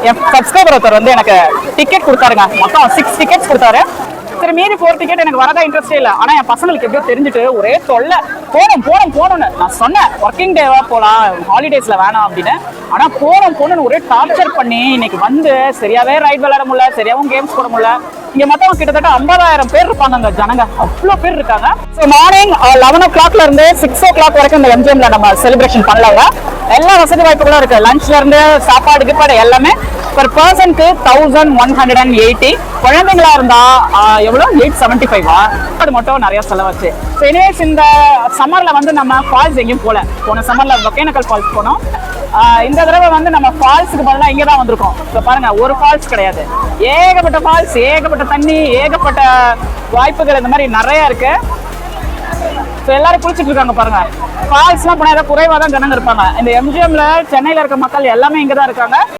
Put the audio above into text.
என் subscriber ஒருத்தர் வந்து எனக்கு டிக்கெட் கொடுத்தாருங்க. மொத்தம் 6 டிக்கெட்ஸ் கொடுத்தாரு. சரி, மீறி 4 டிக்கெட் எனக்கு வரதா இன்ட்ரெஸ்டே இல்லை. ஆனா என் பசங்களுக்கு எப்படியோ தெரிஞ்சுட்டு ஒரே தொல்லை, போகணும்னு நான் சொன்னேன். ஒர்க்கிங் டேவா போலாம், ஹாலிடேஸ்ல வேணாம் அப்படின்னு. ஆனா போகணும்னு ஒரே டார்ச்சர் பண்ணி இன்னைக்கு வந்து சரியாவே ரைட் விளையாட முடியல, சரியாவும் கேம்ஸ் போட முடியல. இங்க மொத்தம் கிட்டத்தட்ட 50,000 பேர் இருப்பாங்க ஜனங்க, அவ்வளோ பேர் இருக்காங்க. ஸோ மார்னிங் 11 o'clockல இருந்து 6 o'clock வரைக்கும் இந்த எம்ஜிஎம்ல நம்ம செலிப்ரேஷன் பண்ணலாங்க. எல்லா வசதி வாய்ப்புகளும் இருக்கு. லஞ்ச்ல இருந்து சாப்பாடு கிப்பாடு எல்லாமே பர் பர்சனுக்கு 1180. குழந்தைங்களா இருந்தா எவ்வளோ 875. அது மட்டும் நிறைய செலவாச்சு. ஸோ எனிவேஸ் இந்த சம்மர்ல வந்து நம்ம ஃபால்ஸ் எங்கேயும் போன சம்மர்ல ஒகேனக்கல் ஃபால்ஸ் போனோம். இந்த தடவை வந்து நம்ம ஃபால்ஸுக்கு பதிலாக இங்கே தான் வந்திருக்கோம். இப்போ பாருங்க, ஒரு ஃபால்ஸ் கிடையாது, ஏகப்பட்ட ஃபால்ஸ், ஏகப்பட்ட தண்ணி, ஏகப்பட்ட வாய்ப்புகள் இந்த மாதிரி நிறைய இருக்கு. ஸோ எல்லாரும் குளிச்சுட்டு இருக்காங்க பாருங்க. ஃபால்ஸ்லாம் போனால் ஏதாவது குறைவாக தான் ஜனங்க இருப்பாங்க. இந்த எம்ஜிஎம்ல சென்னையில் இருக்க மக்கள் எல்லாமே இங்கே தான் இருக்காங்க.